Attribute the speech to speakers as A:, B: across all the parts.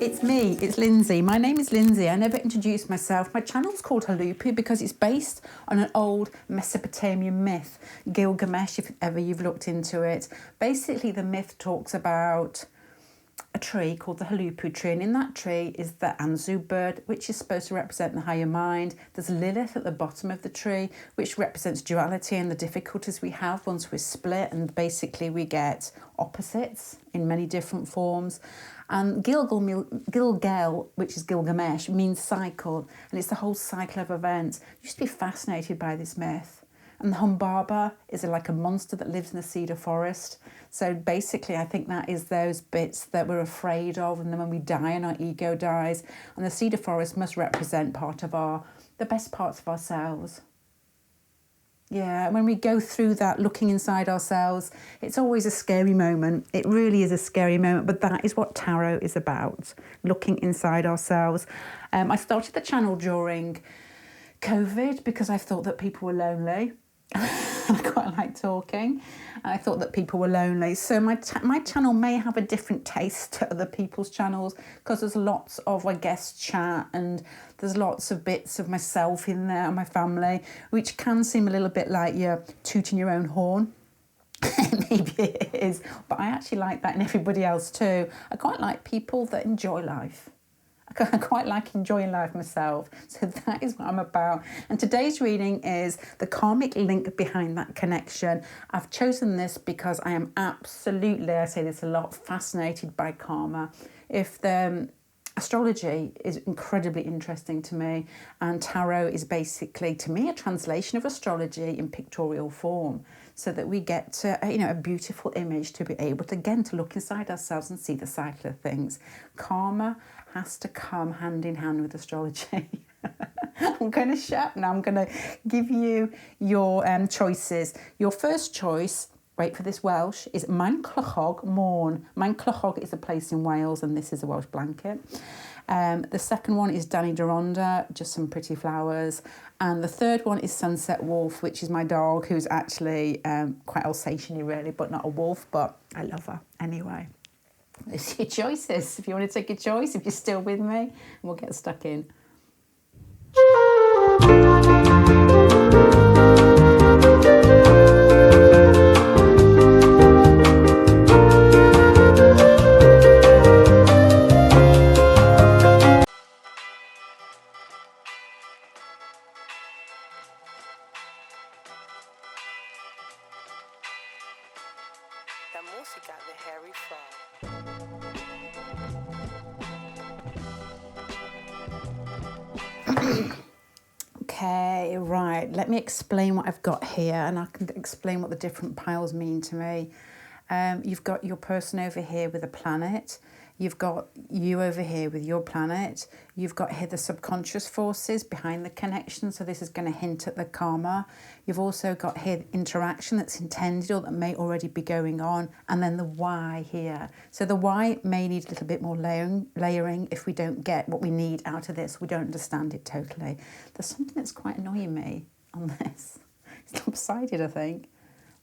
A: It's me, it's Lindsay. My name is Lindsay. I never introduced myself. My channel's called HULUPPU because it's based on an old Mesopotamian myth, Gilgamesh, if ever you've looked into it. Basically, the myth talks about a tree called the HULUPPU tree, and in that tree is the Anzu bird, which is supposed to represent the higher mind. There's Lilith at the bottom of the tree, which represents duality and the difficulties we have once we're split, and basically we get opposites in many different forms. And Gilgal, which is Gilgamesh, means cycle, and it's the whole cycle of events. You used to be fascinated by this myth. And the Humbaba is like a monster that lives in the cedar forest. So basically, I think that is those bits that we're afraid of, and then when we die and our ego dies. And the cedar forest must represent part of the best parts of ourselves. Yeah, when we go through that, looking inside ourselves, it's always a scary moment. It really is a scary moment, but that is what tarot is about, looking inside ourselves. I started the channel during COVID because I thought that people were lonely. I quite like talking. I thought that people were lonely. So my channel may have a different taste to other people's channels because there's lots of, I guess, chat, and there's lots of bits of myself in there and my family, which can seem a little bit like you're tooting your own horn. Maybe it is, but I actually like that in everybody else too. I quite like people that enjoy life. I quite like enjoying life myself. So that is what I'm about. And today's reading is the karmic link behind that connection. I've chosen this because I am absolutely, I say this a lot, fascinated by karma. If the astrology is incredibly interesting to me, and tarot is basically, to me, a translation of astrology in pictorial form, so that we get to, a beautiful image to be able to, again, to look inside ourselves and see the cycle of things. Karma has to come hand in hand with astrology. I'm going to shout now. I'm going to give you your choices. Your first choice, wait for this Welsh, is Maen Clochog Morn. Maen Clochog is a place in Wales, and this is a Welsh blanket. The second one is Danny Deronda, just some pretty flowers. And the third one is Sunset Wolf, which is my dog, who's actually quite Alsatian-y really, but not a wolf, but I love her anyway. It's your choices. If you want to take a choice, if you're still with me, we'll get stuck in.
B: La música de Harry Frog.
A: Okay, right. Let me explain what I've got here, and I can explain what the different piles mean to me. You've got your person over here with a planet. You've got you over here with your planet. You've got here the subconscious forces behind the connection. So this is going to hint at the karma. You've also got here interaction that's intended or that may already be going on. And then the why here. So the why may need a little bit more layering if we don't get what we need out of this. We don't understand it totally. There's something that's quite annoying me on this. It's lopsided, I think.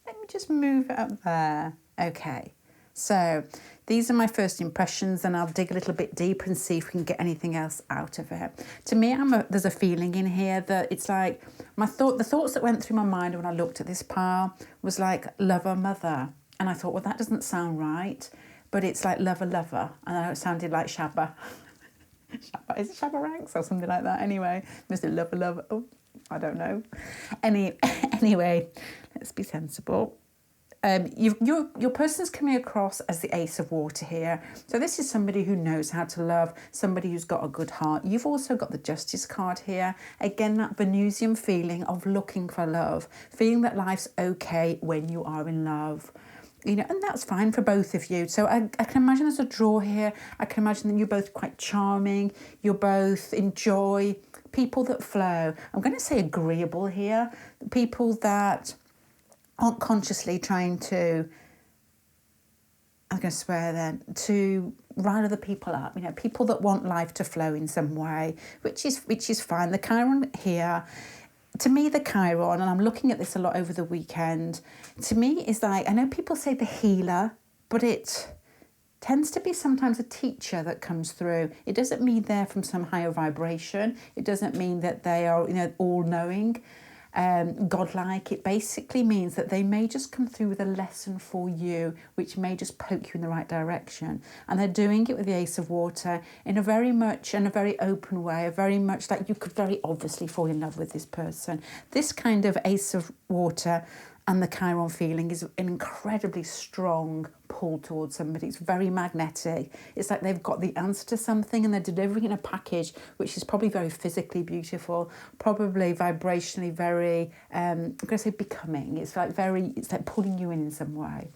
A: Let me just move it up there. Okay. So these are my first impressions, and I'll dig a little bit deeper and see if we can get anything else out of it. To me, there's a feeling in here that it's like the thoughts that went through my mind when I looked at this pile was like lover, mother. And I thought, well, that doesn't sound right, but it's like lover, lover. And I know it sounded like Shabba. Shabba, is it Shabba Ranks or something like that? Anyway, Mr. Lover, lover. Oh, I don't know. Anyway, let's be sensible. Your person's coming across as the Ace of Water here. So this is somebody who knows how to love, somebody who's got a good heart. You've also got the Justice card here. Again, that Venusian feeling of looking for love, feeling that life's okay when you are in love. And that's fine for both of you. So I can imagine there's a draw here. I can imagine that you're both quite charming. You both enjoy people that flow. I'm going to say agreeable here. People that aren't consciously trying to, I'm going to swear then, to rile other people up. People that want life to flow in some way, which is fine. The Chiron here, to me, the Chiron, and I'm looking at this a lot over the weekend, to me is like, I know people say the healer, but tends to be sometimes a teacher that comes through. It doesn't mean they're from some higher vibration. It doesn't mean that they are, all-knowing, godlike. It basically means that they may just come through with a lesson for you, which may just poke you in the right direction. And they're doing it with the Ace of Water in a very open way, a very much like you could very obviously fall in love with this person. This kind of Ace of Water and the Chiron feeling is an incredibly strong pull towards somebody. It's very magnetic. It's like they've got the answer to something and they're delivering in a package which is probably very physically beautiful, probably vibrationally very, I'm going to say becoming. It's like pulling you in some way.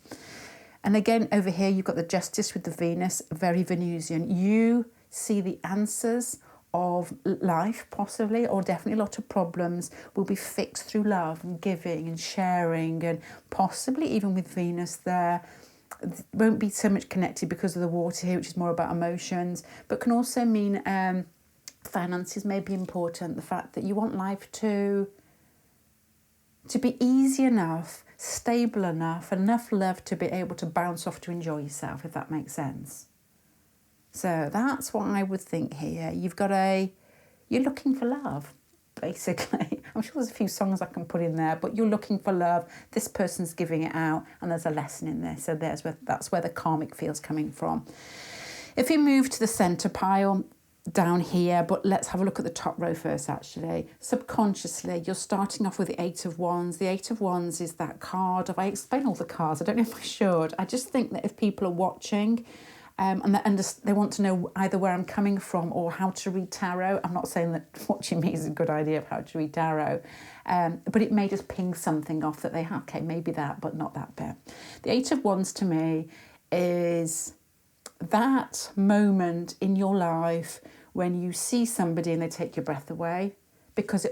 A: And again, over here, you've got the Justice with the Venus, very Venusian. You see the answers of life, possibly, or definitely a lot of problems will be fixed through love and giving and sharing, and possibly even with Venus there won't be so much connected because of the water here, which is more about emotions, but can also mean finances may be important. The fact that you want life to be easy enough, stable enough love to be able to bounce off to enjoy yourself, if that makes sense. So that's what I would think here. You're looking for love, basically. I'm sure there's a few songs I can put in there, but you're looking for love. This person's giving it out, and there's a lesson in this. So that's where the karmic feel's coming from. If you move to the centre pile, down here, but let's have a look at the top row first, actually. Subconsciously, you're starting off with the Eight of Wands. The Eight of Wands is that card. If I explain all the cards, I don't know if I should. I just think that if people are watching, and they want to know either where I'm coming from or how to read tarot. I'm not saying that watching me is a good idea of how to read tarot, but it may just ping something off that they have. Okay, maybe that, but not that bit. The Eight of Wands to me is that moment in your life when you see somebody and they take your breath away, because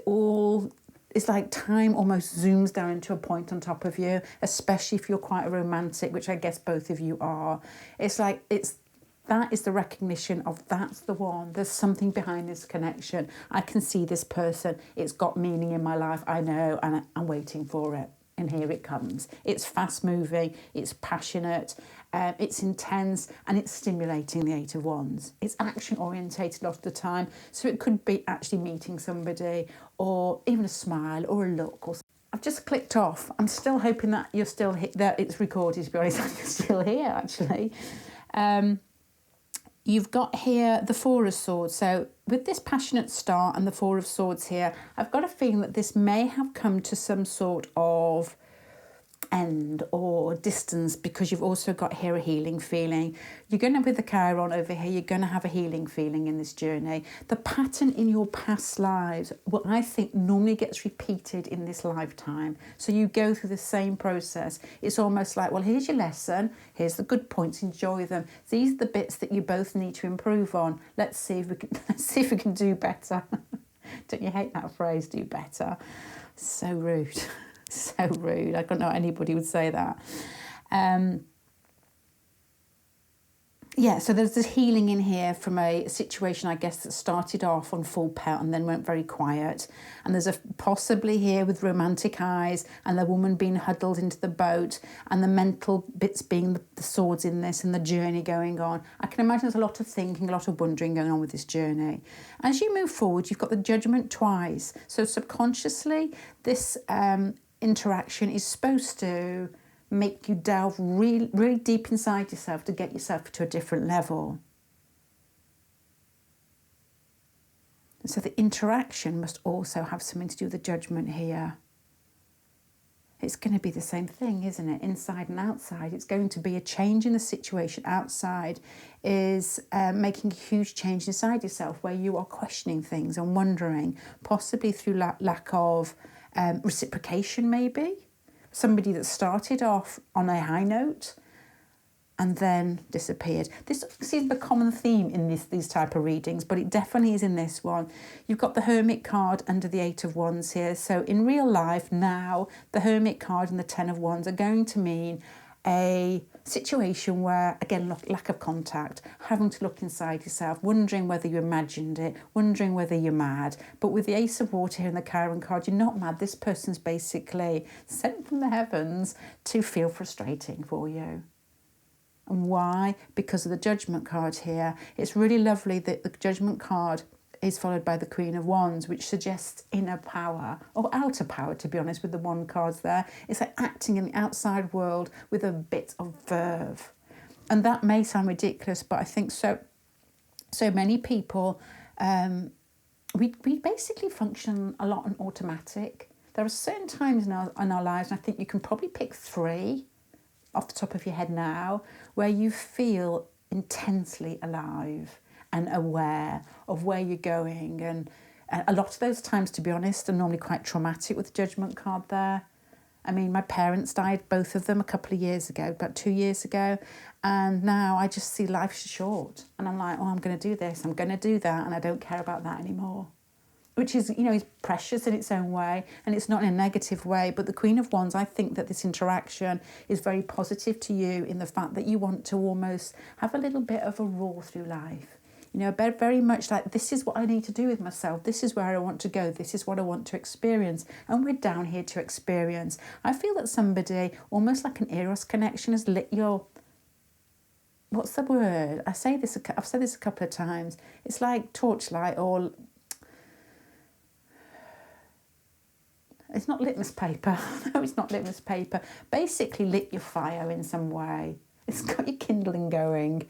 A: it's like time almost zooms down into a point on top of you, especially if you're quite a romantic, which I guess both of you are. That is the recognition of that's the one. There's something behind this connection. I can see this person. It's got meaning in my life. I know, and I'm waiting for it. And here it comes. It's fast moving, it's passionate, it's intense, and it's stimulating, the Eight of Wands. It's action orientated a lot of the time. So it could be actually meeting somebody, or even a smile or a look. I've just clicked off. I'm still hoping that you're still that it's recorded, to be honest. I'm still here, actually. You've got here the Four of Swords. So with this passionate start and the Four of Swords here, I've got a feeling that this may have come to some sort of end or distance, because you've also got here a healing feeling. You're going to, with the Chiron over here, you're going to have a healing feeling in this journey. The pattern in your past lives, what I think normally gets repeated in this lifetime. So you go through the same process. It's almost like, well, here's your lesson, here's the good points, enjoy them. These are the bits that you both need to improve on. Let's see if we can do better. Don't you hate that phrase, do better? So rude. So rude. I don't know anybody would say that. So there's this healing in here from a situation, I guess, that started off on full pelt and then went very quiet. And there's possibly here with romantic eyes and the woman being huddled into the boat and the mental bits being the swords in this and the journey going on. I can imagine there's a lot of thinking, a lot of wondering going on with this journey. As you move forward, you've got the Judgment twice. So subconsciously, this interaction is supposed to make you delve really, really deep inside yourself to get yourself to a different level. And so the interaction must also have something to do with the Judgment here. It's going to be the same thing, isn't it? Inside and outside. It's going to be a change in the situation. Outside is making a huge change inside yourself, where you are questioning things and wondering, possibly through lack of reciprocation, maybe. Somebody that started off on a high note and then disappeared. This seems a common theme in these type of readings, but it definitely is in this one. You've got the Hermit card under the Eight of Wands here. So in real life now, the Hermit card and the Ten of Wands are going to mean a situation where, again, lack of contact, having to look inside yourself, wondering whether you imagined it, wondering whether you're mad. But with the Ace of Water here and the Chiron card, you're not mad. This person's basically sent from the heavens to feel frustrating for you. And why? Because of the Judgment card here. It's really lovely that the Judgment card is followed by the Queen of Wands, which suggests inner power, or outer power, to be honest, with the wand cards there. It's like acting in the outside world with a bit of verve. And that may sound ridiculous, but I think so many people, we basically function a lot on automatic. There are certain times in our lives, and I think you can probably pick 3 off the top of your head now, where you feel intensely alive and aware of where you're going. And a lot of those times, to be honest, are normally quite traumatic with the Judgment card there. I mean, my parents died, both of them, a couple of years ago, about 2 years ago. And now I just see life's short. And I'm like, oh, I'm going to do this, I'm going to do that, and I don't care about that anymore. Which is, is precious in its own way, and it's not in a negative way. But the Queen of Wands, I think that this interaction is very positive to you in the fact that you want to almost have a little bit of a roar through life. Very much like, this is what I need to do with myself. This is where I want to go. This is what I want to experience. And we're down here to experience. I feel that somebody, almost like an Eros connection, has lit your... What's the word? I've said this a couple of times. It's like torchlight, or... It's not litmus paper. No, it's not litmus paper. Basically lit your fire in some way. It's got your kindling going.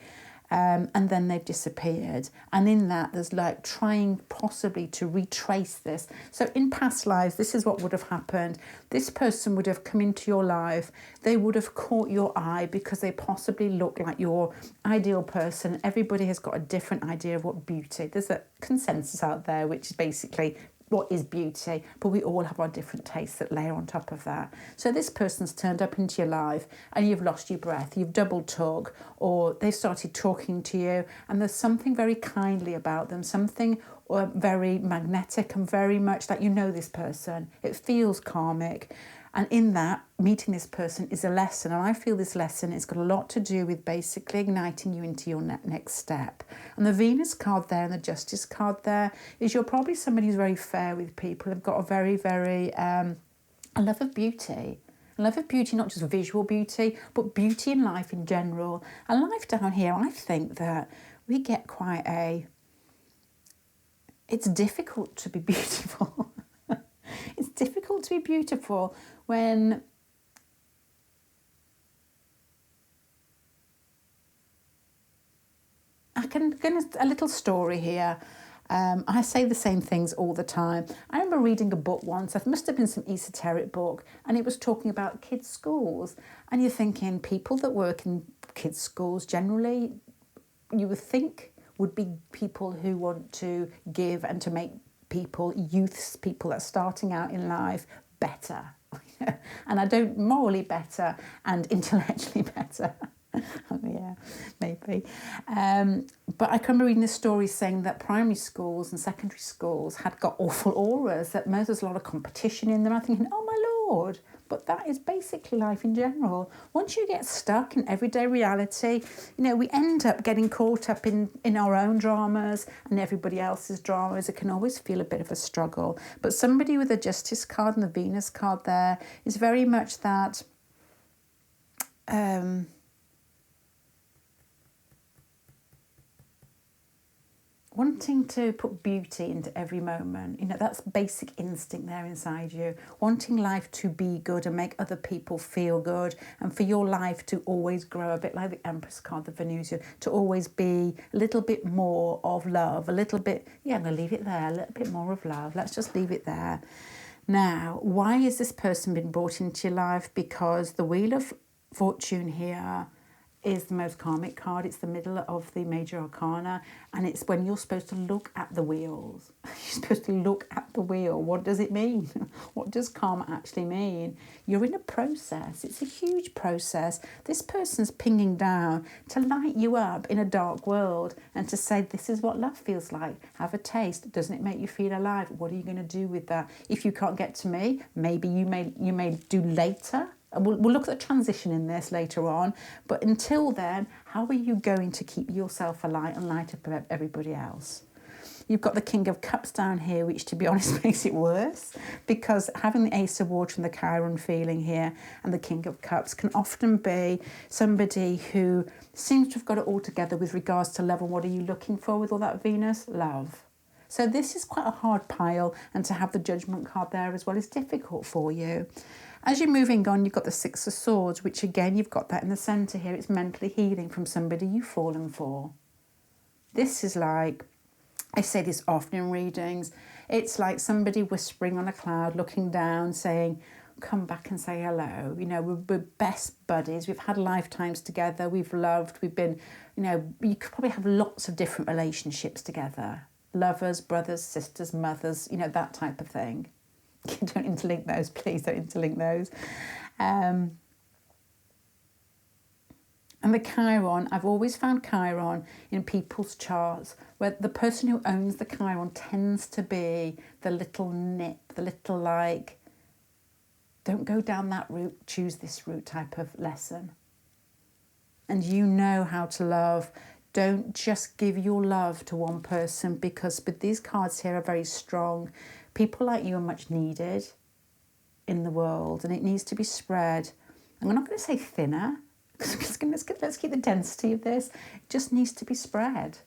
A: And then they've disappeared. And in that, there's like trying possibly to retrace this. So in past lives, this is what would have happened. This person would have come into your life. They would have caught your eye because they possibly look like your ideal person. Everybody has got a different idea of what beauty. There's a consensus out there, which is basically what is beauty, but we all have our different tastes that layer on top of that. So this person's turned up into your life and you've lost your breath, you've double talk, or they've started talking to you, and there's something very kindly about them, something very magnetic and very much like this person. It feels karmic. And in that, meeting this person is a lesson. And I feel this lesson has got a lot to do with basically igniting you into your next step. And the Venus card there and the Justice card there is you're probably somebody who's very fair with people. They've got a very, very, a love of beauty. A love of beauty, not just visual beauty, but beauty in life in general. And life down here, I think that we get quite it's difficult to be beautiful. It's difficult to be beautiful when a little story here. I say the same things all the time. I remember reading a book once, it must have been some esoteric book, and it was talking about kids' schools. And you're thinking, people that work in kids' schools generally, you would think would be people who want to give and to make people that are starting out in life better. And I don't morally better and intellectually better. Oh, yeah, maybe. But I can remember reading this story saying that primary schools and secondary schools had got awful auras, that there's a lot of competition in them. I'm thinking, oh my Lord, but that is basically life in general. Once you get stuck in everyday reality, we end up getting caught up in our own dramas and everybody else's dramas. It can always feel a bit of a struggle. But somebody with the Justice card and the Venus card there is very much that... wanting to put beauty into every moment, that's basic instinct there inside you. Wanting life to be good and make other people feel good, and for your life to always grow, a bit like the Empress card, the Venusian, to always be a little bit more of love, a little bit, I'm going to leave it there, a little bit more of love. Let's just leave it there. Now, why has this person been brought into your life? Because the Wheel of Fortune here is the most karmic card. It's the middle of the major arcana, and it's when you're supposed to look at the wheels. You're supposed to look at the wheel. What does it mean? What does karma actually mean? You're in a process. It's a huge process. This person's pinging down to light you up in a dark world and to say, this is what love feels like. Have a taste. Doesn't it make you feel alive? What are you going to do with that? If you can't get to me, maybe you may do later. We'll look at the transition in this later on. But until then, how are you going to keep yourself alight and light up everybody else? You've got the King of Cups down here, which to be honest makes it worse, because having the Ace of Water and the Chiron feeling here and the King of Cups can often be somebody who seems to have got it all together with regards to love. And what are you looking for with all that Venus? Love. So this is quite a hard pile, and to have the Judgment card there as well is difficult for you. As you're moving on, you've got the Six of Swords, which again, you've got that in the centre here. It's mentally healing from somebody you've fallen for. This is like, I say this often in readings, it's like somebody whispering on a cloud, looking down, saying, come back and say hello. You know, we're best buddies. We've had lifetimes together. We've loved. We've been, you know, you could probably have lots of different relationships together. Lovers, brothers, sisters, mothers, you know, that type of thing. Don't interlink those, please don't interlink those. And the Chiron, I've always found Chiron in people's charts where the person who owns the Chiron tends to be the little nip, the little like, don't go down that route, choose this route type of lesson. And you know how to love. Don't just give your love to one person, because with these cards here are very strong. People like you are much needed in the world, and it needs to be spread. And we're not going to say thinner, because let's keep the density of this. It just needs to be spread.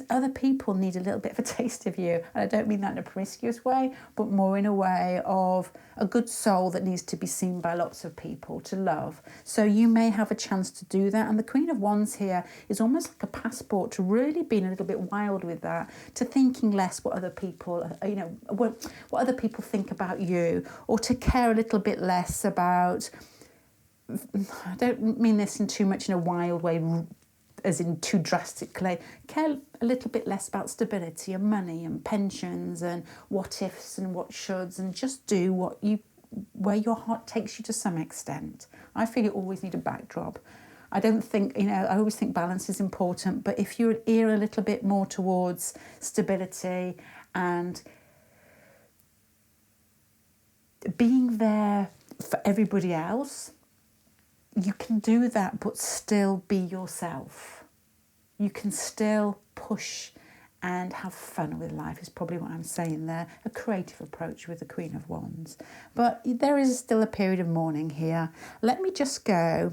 A: Other people need a little bit of a taste of you. And I don't mean that in a promiscuous way, but more in a way of a good soul that needs to be seen by lots of people to love. So you may have a chance to do that. And the Queen of Wands here is almost like a passport to really being a little bit wild with that, to thinking less what other people, you know, what other people think about you, or to care a little bit less about, I don't mean this in too much in a wild way, as in too drastically, care a little bit less about stability and money and pensions and what ifs and what shoulds, and just do where your heart takes you to some extent. I feel you always need a backdrop. I don't think, you know, I always think balance is important, but if you err a little bit more towards stability and being there for everybody else, you can do that but still be yourself. You can still push and have fun with life is probably what I'm saying there. A creative approach with the Queen of Wands. But there is still a period of mourning here. Let me just go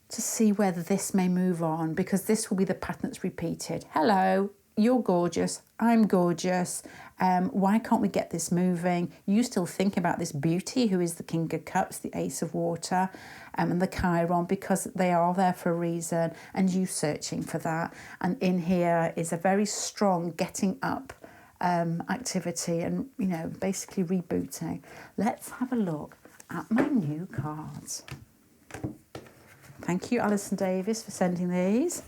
A: to see whether this may move on, because this will be the pattern that's repeated. Hello, you're gorgeous, I'm gorgeous. Why can't we get this moving? You still think about this beauty who is the King of Cups, the Ace of Water, and the Chiron, because they are there for a reason, and you searching for that. And in here is a very strong getting up activity and, you know, basically rebooting. Let's have a look at my new cards. Thank you, Alison Davis, for sending these.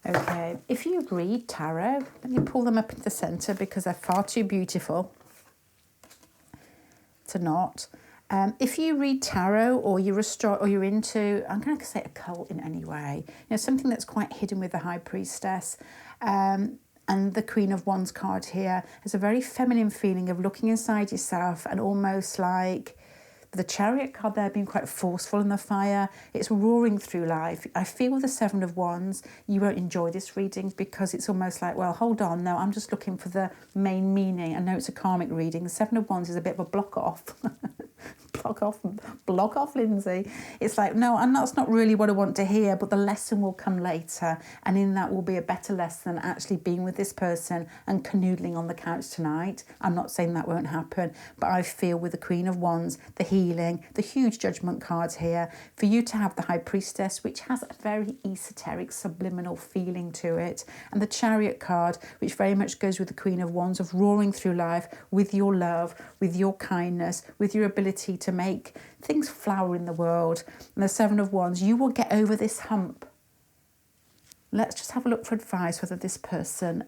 A: Okay, if you read tarot, let me pull them up into the centre because they're far too beautiful to not. If you read tarot, or you're into, I'm going to say a cult in any way, you know, something that's quite hidden with the High Priestess, and the Queen of Wands card here has a very feminine feeling of looking inside yourself, and almost like the Chariot card there being quite forceful in the fire. It's roaring through life. I feel with the Seven of Wands, you won't enjoy this reading because it's almost like, well, hold on, no, I'm just looking for the main meaning. I know it's a karmic reading. The Seven of Wands is a bit of a block off. block off, Lindsay. It's like, no, and that's not really what I want to hear, but the lesson will come later, and in that will be a better lesson than actually being with this person and canoodling on the couch tonight. I'm not saying that won't happen, but I feel with the Queen of Wands, the healing, the huge Judgment cards here, for you to have the High Priestess, which has a very esoteric subliminal feeling to it, and the Chariot card, which very much goes with the Queen of Wands, of roaring through life with your love, with your kindness, with your ability to make things flower in the world. And the Seven of Wands, you will get over this hump. Let's just have a look for advice whether this person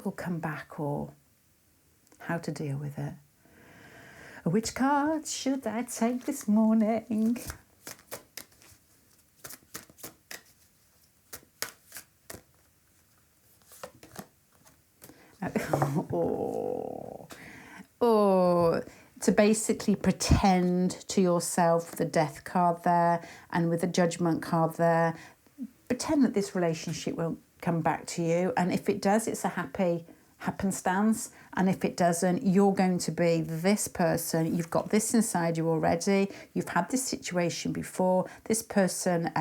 A: will come back or how to deal with it. Which card should I take this morning? Oh, to basically pretend to yourself the death card there and with the judgment card there, pretend that this relationship won't come back to you. And if it does, it's a happy happenstance. And if it doesn't, you're going to be this person. You've got this inside you already. You've had this situation before. This person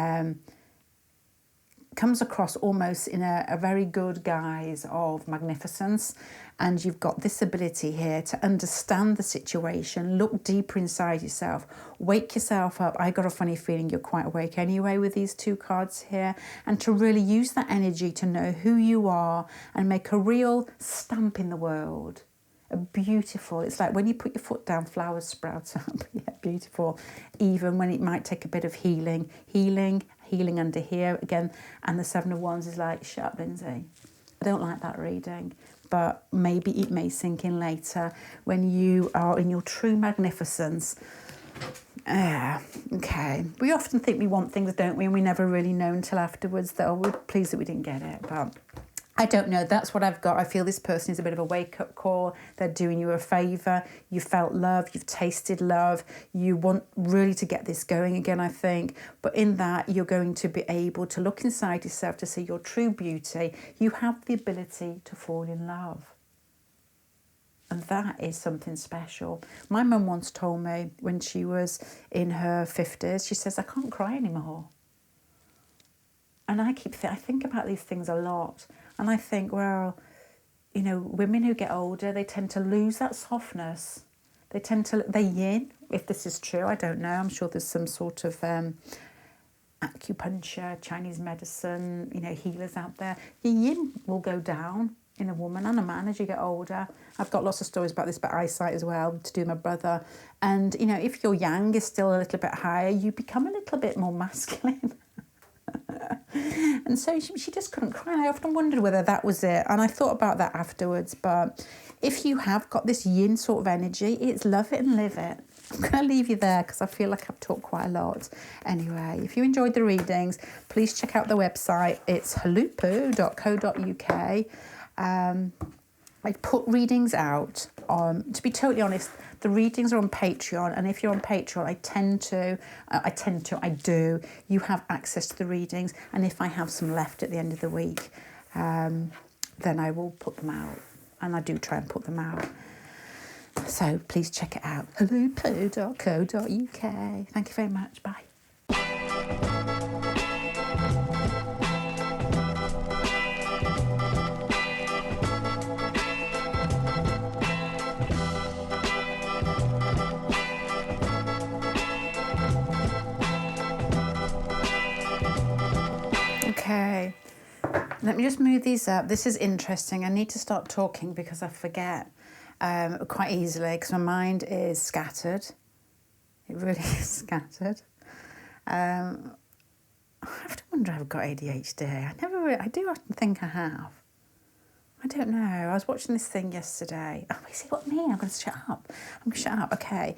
A: comes across almost in a very good guise of magnificence, and you've got this ability here to understand the situation, look deeper inside yourself, wake yourself up. I got a funny feeling you're quite awake anyway with these two cards here, and to really use that energy to know who you are and make a real stamp in the world. A beautiful, it's like when you put your foot down, flowers sprout up. Yeah, beautiful. Even when it might take a bit of healing under here again. And the Seven of Wands is like, shut up, Lindsay. I don't like that reading, but maybe it may sink in later when you are in your true magnificence. Okay. We often think we want things, don't we? And we never really know until afterwards that, oh, we're pleased that we didn't get it. But I don't know. That's what I've got. I feel this person is a bit of a wake-up call. They're doing you a favour. You felt love. You've tasted love. You want really to get this going again, I think. But in that, you're going to be able to look inside yourself to see your true beauty. You have the ability to fall in love. And that is something special. My mum once told me when she was in her 50s, she says, I can't cry anymore. And I think about these things a lot. And I think, well, you know, women who get older, they tend to lose that softness. They yin, if this is true, I don't know. I'm sure there's some sort of acupuncture, Chinese medicine, you know, healers out there. Your yin will go down in a woman and a man as you get older. I've got lots of stories about this, about eyesight as well, to do with my brother. And, you know, if your yang is still a little bit higher, you become a little bit more masculine. And so she just couldn't cry. I often wondered whether that was it. And I thought about that afterwards. But if you have got this yin sort of energy, it's love it and live it. I'm going to leave you there because I feel like I've talked quite a lot. Anyway, if you enjoyed the readings, please check out the website. It's HULUPPU.co.uk. I put readings out on, to be totally honest, the readings are on Patreon, and if you're on Patreon, I do, you have access to the readings, and if I have some left at the end of the week, then I will put them out, and I do try and put them out. So please check it out, HULUPPU.co.uk. Thank you very much, bye. Okay, let me just move these up. This is interesting. I need to start talking because I forget quite easily because my mind is scattered. It really is scattered. I have to wonder if I've got ADHD. I do often think I have. I don't know. I was watching this thing yesterday. Oh, you see what I mean? I'm going to shut up. Okay.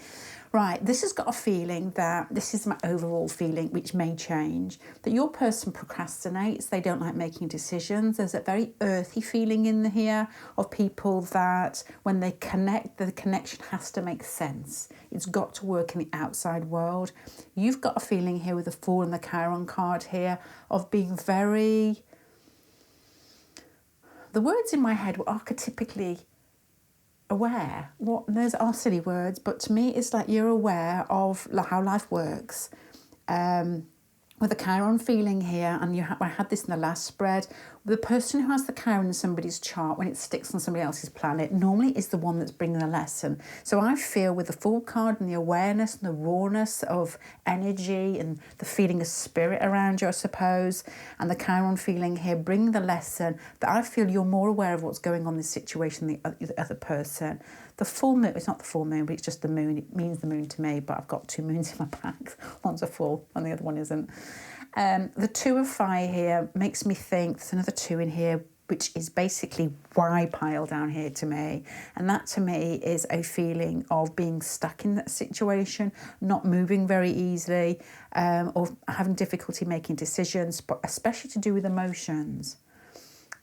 A: Right. This has got a feeling that, this is my overall feeling, which may change, that your person procrastinates. They don't like making decisions. There's a very earthy feeling in here of people that when they connect, the connection has to make sense. It's got to work in the outside world. You've got a feeling here with the Fool and the Chiron card here of being very... The words in my head were archetypically aware. Those are silly words, but to me it's like you're aware of how life works. With the Chiron feeling here, and I had this in the last spread, the person who has the Chiron in somebody's chart, when it sticks on somebody else's planet, normally is the one that's bringing the lesson. So I feel with the Fool card and the awareness and the rawness of energy and the feeling of spirit around you, I suppose, and the Chiron feeling here, bring the lesson that I feel you're more aware of what's going on in this situation than the other person. The full moon, it's not the full moon, but it's just the moon. It means the moon to me, but I've got two moons in my back. One's a full and the other one isn't. The Two of Fire here makes me think, there's another two in here, which is basically Y pile down here to me. And that to me is a feeling of being stuck in that situation, not moving very easily, or having difficulty making decisions, but especially to do with emotions.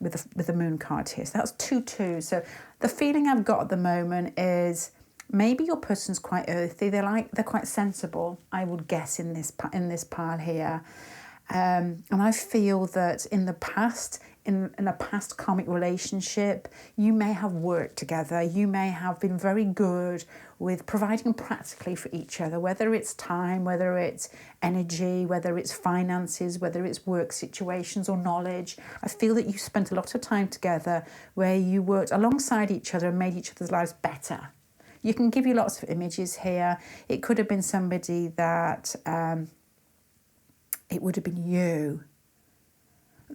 A: With the moon card here. So that's 2-2. So the feeling I've got at the moment is maybe your person's quite earthy. They're quite sensible, I would guess, in this pile here. And I feel that in the past, in a past karmic relationship, you may have worked together. You may have been very good with providing practically for each other, whether it's time, whether it's energy, whether it's finances, whether it's work situations or knowledge. I feel that you spent a lot of time together where you worked alongside each other and made each other's lives better. You can give you lots of images here. It could have been somebody that it would have been you.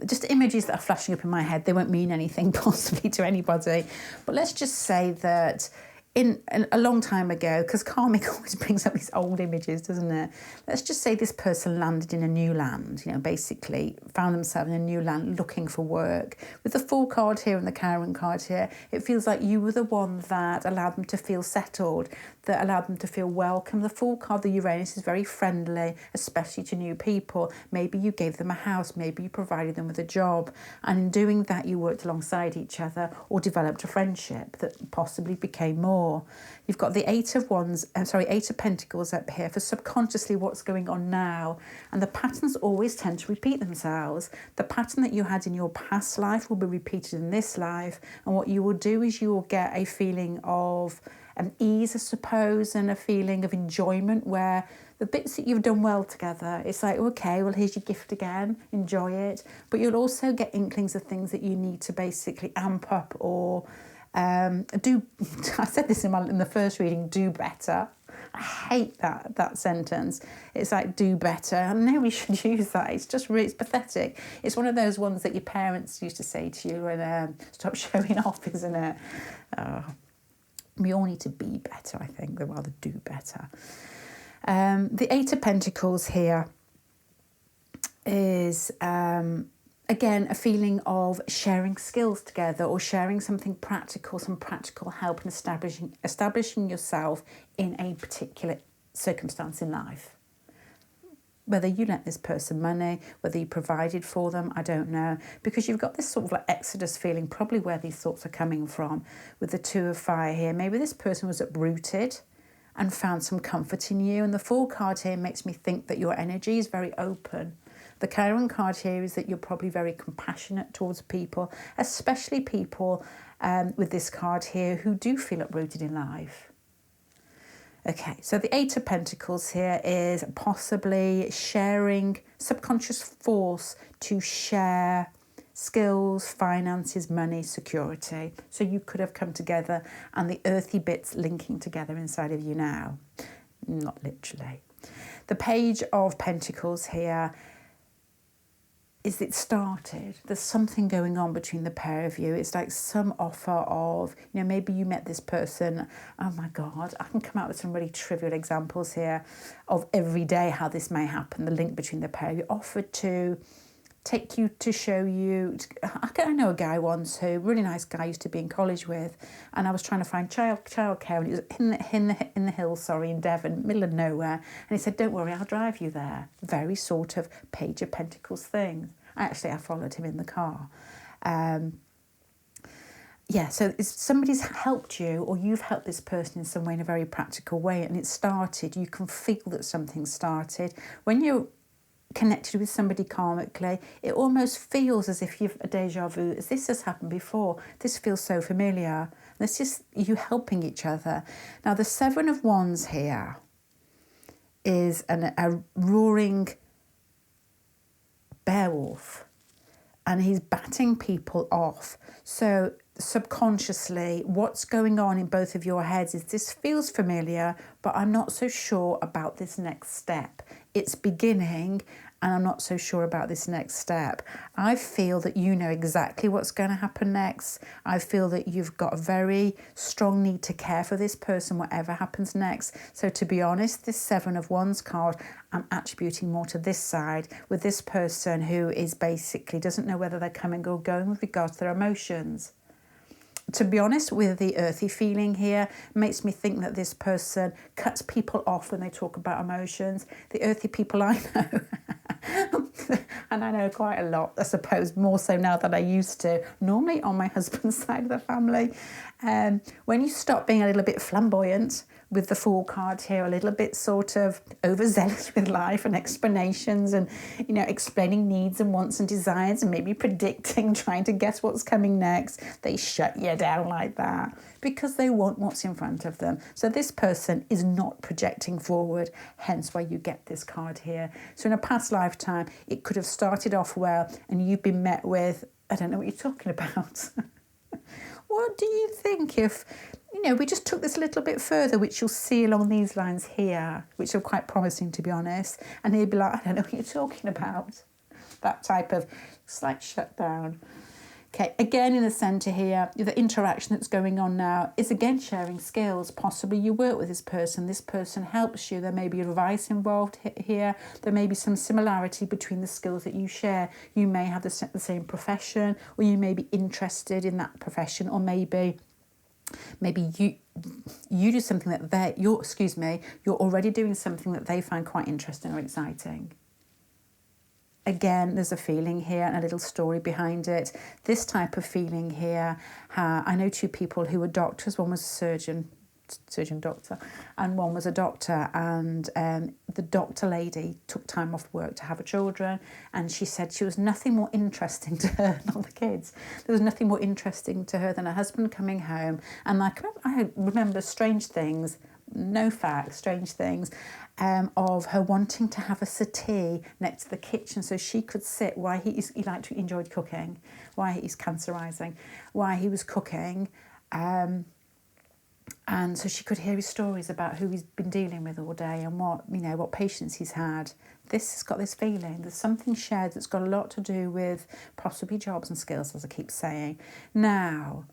A: Just images that are flashing up in my head. They won't mean anything possibly to anybody. But let's just say that in a long time ago, because karmic always brings up these old images, doesn't it? Let's just say this person landed in a new land, basically found themselves in a new land looking for work. With the Fool card here and the Karen card here, it feels like you were the one that allowed them to feel settled, that allowed them to feel welcome. The Fool card, the Uranus, is very friendly, especially to new people. Maybe you gave them a house, maybe you provided them with a job, and in doing that you worked alongside each other or developed a friendship that possibly became more. You've got the Eight of Pentacles up here for subconsciously what's going on now, and the patterns always tend to repeat themselves. The pattern that you had in your past life will be repeated in this life, and what you will do is you will get a feeling of ease, I suppose, and a feeling of enjoyment where the bits that you've done well together, it's like, okay, well, here's your gift again, enjoy it. But you'll also get inklings of things that you need to basically amp up or do. I said this in the first reading, do better. I hate that sentence. It's like, do better. And nobody should use that. It's just really, it's pathetic. It's one of those ones that your parents used to say to you and stop showing off, isn't it? We all need to be better, I think, than rather do better. The Eight of Pentacles here is, again, a feeling of sharing skills together or sharing something practical, some practical help in establishing yourself in a particular circumstance in life. Whether you lent this person money, whether you provided for them, I don't know. Because you've got this sort of like Exodus feeling, probably where these thoughts are coming from with the Two of Fire here. Maybe this person was uprooted and found some comfort in you. And the Fool card here makes me think that your energy is very open. The Chiron card here is that you're probably very compassionate towards people, especially people with this card here who do feel uprooted in life. Okay, so the Eight of Pentacles here is possibly sharing, subconscious force to share skills, finances, money, security. So you could have come together and the earthy bits linking together inside of you now. Not literally. The Page of Pentacles here is it started. There's something going on between the pair of you. It's like some offer of, maybe you met this person. Oh my God, I can come out with some really trivial examples here of every day how this may happen, the link between the pair of you. Offered to take you to show you. I know a guy once who, really nice guy, used to be in college with, and I was trying to find childcare, and it was in the hills, in Devon, middle of nowhere. And he said, "Don't worry, I'll drive you there." Very sort of Page of Pentacles thing. I followed him in the car. So somebody's helped you, or you've helped this person in some way in a very practical way, and it started. You can feel that something started. When you're connected with somebody karmically, it almost feels as if you've a deja vu, as this has happened before. This feels so familiar. This is you helping each other. Now, the Seven of Wands here is a roaring beowulf, and he's batting people off. So subconsciously, what's going on in both of your heads is this feels familiar, but I'm not so sure about this next step. It's beginning, and I'm not so sure about this next step. I feel that you know exactly what's going to happen next. I feel that you've got a very strong need to care for this person, whatever happens next. So to be honest, this Seven of Wands card, I'm attributing more to this side, with this person who is basically doesn't know whether they're coming or going with regards to their emotions. To be honest, with the earthy feeling here, makes me think that this person cuts people off when they talk about emotions. The earthy people I know, and I know quite a lot, I suppose, more so now than I used to, normally on my husband's side of the family. When you stop being a little bit flamboyant, with the Fool card here, a little bit sort of overzealous with life and explanations and, you know, explaining needs and wants and desires and maybe predicting, trying to guess what's coming next. They shut you down like that because they want what's in front of them. So this person is not projecting forward, hence why you get this card here. So in a past lifetime, it could have started off well and you've been met with, I don't know what you're talking about. What do you think if, you know, we just took this a little bit further, which you'll see along these lines here, which are quite promising, to be honest. And he'd be like, I don't know what you're talking about. That type of slight shutdown. Okay, again in the centre here, the interaction that's going on now is again sharing skills. Possibly you work with this person helps you. There may be advice involved here. There may be some similarity between the skills that you share. You may have the same profession, or you may be interested in that profession, or maybe you do something that you're already doing something that they find quite interesting or exciting. Again, there's a feeling here and a little story behind it. This type of feeling here, I know two people who were doctors. One was a surgeon doctor, and one was a doctor. And the doctor lady took time off work to have her children, and she said she was nothing more interesting to her, not the kids. There was nothing more interesting to her than her husband coming home. And I remember strange things, no facts, strange things, of her wanting to have a settee next to the kitchen so she could sit while he enjoyed cooking, why he's cancerising, why he was cooking, and so she could hear his stories about who he's been dealing with all day and what patients he's had. This has got this feeling. There's something shared that's got a lot to do with possibly jobs and skills, as I keep saying. Now,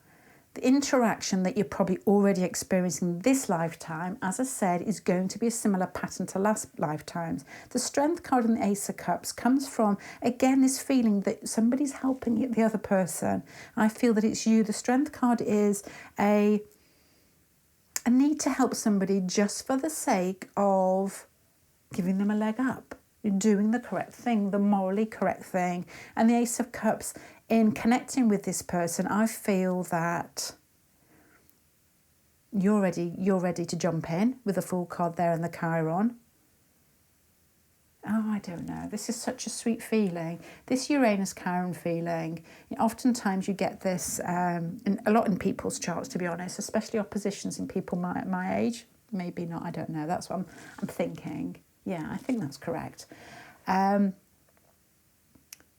A: the interaction that you're probably already experiencing this lifetime, as I said, is going to be a similar pattern to last lifetimes. The Strength card and the Ace of Cups comes from, again, this feeling that somebody's helping the other person. I feel that it's you. The Strength card is a need to help somebody just for the sake of giving them a leg up, doing the correct thing, the morally correct thing. And the Ace of Cups, in connecting with this person, I feel that you're ready to jump in with the Fool card there and the Chiron. Oh, I don't know. This is such a sweet feeling. This Uranus-Chiron feeling, oftentimes you get this a lot in people's charts, to be honest, especially oppositions in people my age. Maybe not, I don't know. That's what I'm thinking. Yeah, I think that's correct.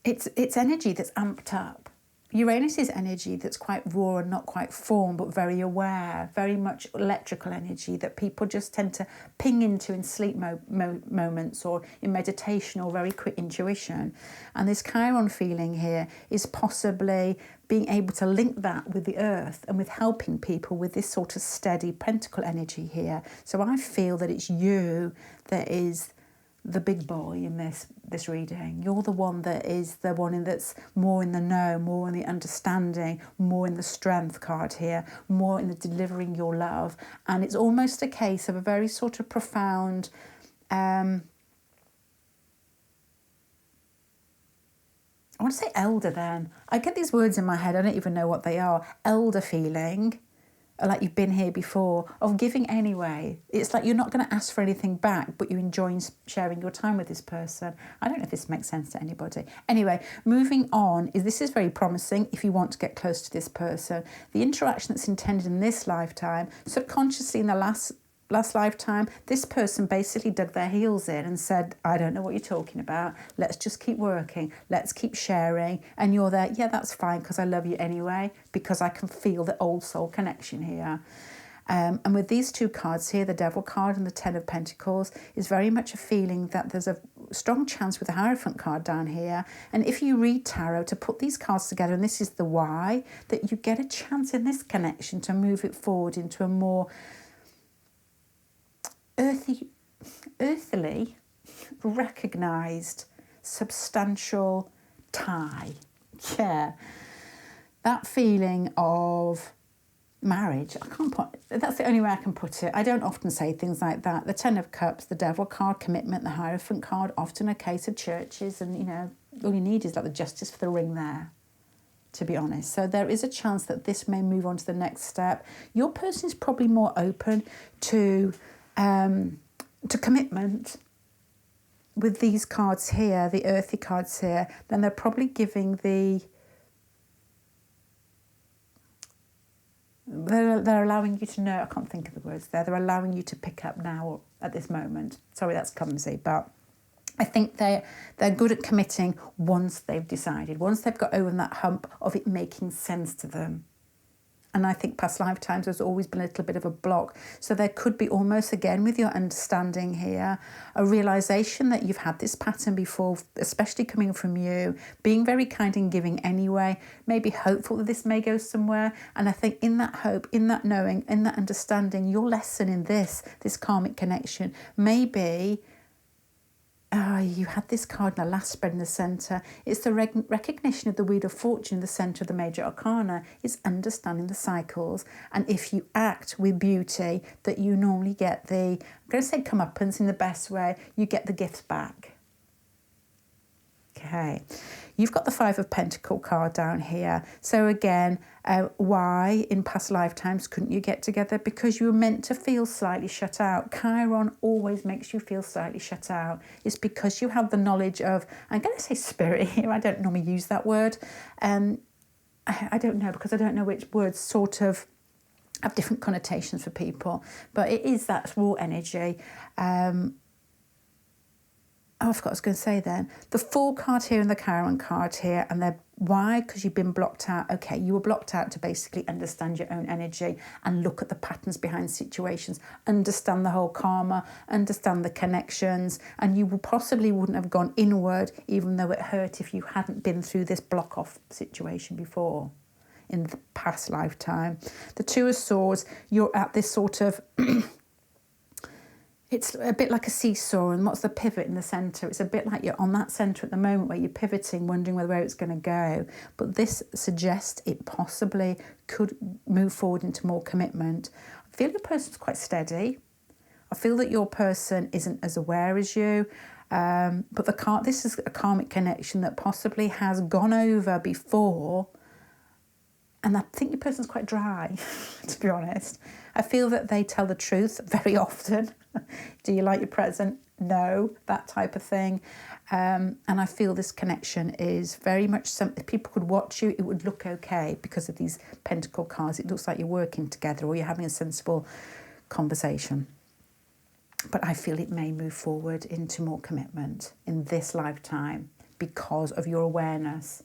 A: It's energy that's amped up. Uranus is energy that's quite raw and not quite formed, but very aware, very much electrical energy that people just tend to ping into in sleep moments or in meditation or very quick intuition. And this Chiron feeling here is possibly being able to link that with the earth and with helping people with this sort of steady pentacle energy here. So I feel that it's you that is the big boy in this reading. You're the one that's more in the know, more in the understanding, more in the Strength card here, more in the delivering your love. And it's almost a case of a very sort of profound I want to say elder then. I get these words in my head, I don't even know what they are. Elder feeling, like you've been here before, of giving anyway. It's like you're not going to ask for anything back, but you enjoy sharing your time with this person. I don't know if this makes sense to anybody. Anyway, moving on, this is very promising if you want to get close to this person. The interaction that's intended in this lifetime, subconsciously in the last lifetime, this person basically dug their heels in and said, I don't know what you're talking about. Let's just keep working. Let's keep sharing. And you're there, yeah, that's fine because I love you anyway, because I can feel the old soul connection here. And with these two cards here, the Devil card and the Ten of Pentacles, is very much a feeling that there's a strong chance with the Hierophant card down here. And if you read tarot, to put these cards together, and this is the why, that you get a chance in this connection to move it forward into a more earthily, recognised, substantial tie. Yeah. That feeling of marriage, that's the only way I can put it. I don't often say things like that. The Ten of Cups, the Devil card, commitment, the Hierophant card, often a case of churches, and, you know, all you need is like the Justice for the Ring there, to be honest. So there is a chance that this may move on to the next step. Your person is probably more open to commitment with these cards here, the earthy cards here, then they're probably giving they're allowing you to know, I can't think of the words there, they're allowing you to pick up now at this moment. Sorry, that's clumsy, but I think they're good at committing once they've decided, once they've got over that hump of it making sense to them. And I think past lifetimes there's always been a little bit of a block. So there could be almost, again, with your understanding here, a realisation that you've had this pattern before, especially coming from you, being very kind and giving anyway, maybe hopeful that this may go somewhere. And I think in that hope, in that knowing, in that understanding, your lesson in this karmic connection may be, you had this card in the last spread in the centre. It's the recognition of the Wheel of Fortune in the centre of the major arcana. It's understanding the cycles. And if you act with beauty, that you normally get I'm going to say comeuppance in the best way, you get the gifts back. Okay, you've got the Five of Pentacles card down here. So again, why in past lifetimes couldn't you get together? Because you were meant to feel slightly shut out. Chiron always makes you feel slightly shut out. It's because you have the knowledge of, I'm going to say spirit here, I don't normally use that word. I don't know, because I don't know which words sort of have different connotations for people. But it is that raw energy. I forgot what I was going to say then. The Fool card here and the Chiron card here, and they're why? Because you've been blocked out. Okay, you were blocked out to basically understand your own energy and look at the patterns behind situations, understand the whole karma, understand the connections, and you possibly wouldn't have gone inward, even though it hurt, if you hadn't been through this block-off situation before in the past lifetime. The Two of Swords, you're at this sort of... It's a bit like a seesaw, and what's the pivot in the centre? It's a bit like you're on that centre at the moment where you're pivoting, wondering where it's going to go. But this suggests it possibly could move forward into more commitment. I feel your person's quite steady. I feel that your person isn't as aware as you. But this is a karmic connection that possibly has gone over before. And I think your person's quite dry, to be honest. I feel that they tell the truth very often. Do you like your present? No, that type of thing. And I feel this connection is very much something, if people could watch you, it would look okay because of these pentacle cards. It looks like you're working together or you're having a sensible conversation. But I feel it may move forward into more commitment in this lifetime because of your awareness.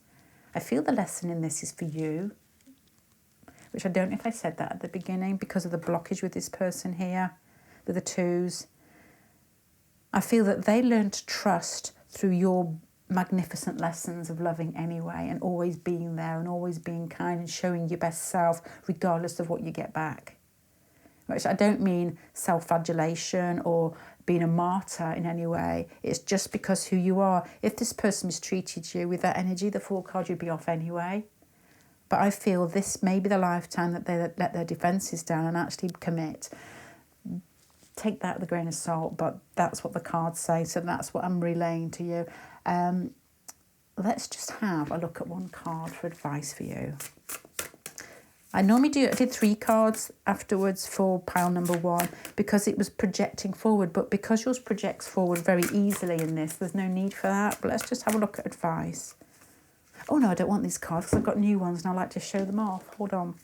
A: I feel the lesson in this is for you, which I don't know if I said that at the beginning, because of the blockage with this person here, with the twos. I feel that they learn to trust through your magnificent lessons of loving anyway, and always being there and always being kind and showing your best self regardless of what you get back. Which I don't mean self-flagellation or being a martyr in any way. It's just because who you are. If this person mistreated you with that energy, the Fool card, you'd be off anyway. But I feel this may be the lifetime that they let their defences down and actually commit. Take that with a grain of salt, but that's what the cards say, so that's what I'm relaying to you. Let's just have a look at one card for advice for you. I did 3 cards afterwards for pile number 1 because it was projecting forward, but because yours projects forward very easily in this, there's no need for that. But let's just have a look at advice. Oh no, I don't want these cards because I've got new ones and I like to show them off. Hold on.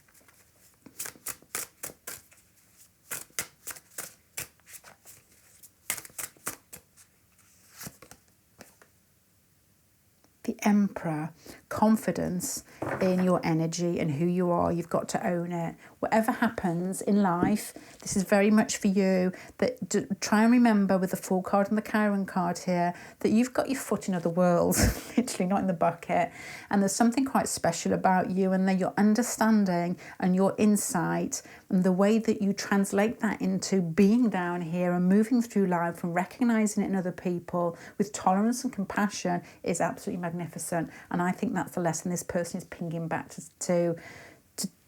A: The Emperor, confidence in your energy and who you are. You've got to own it. whatever happens in life, this is very much for you. That try and remember with the Fool card and the Chiron card here that you've got your foot in other worlds, literally not in the bucket. And there's something quite special about you, and that your understanding and your insight and the way that you translate that into being down here and moving through life and recognizing it in other people with tolerance and compassion is absolutely magnificent. And I think that's the lesson this person is pinging back to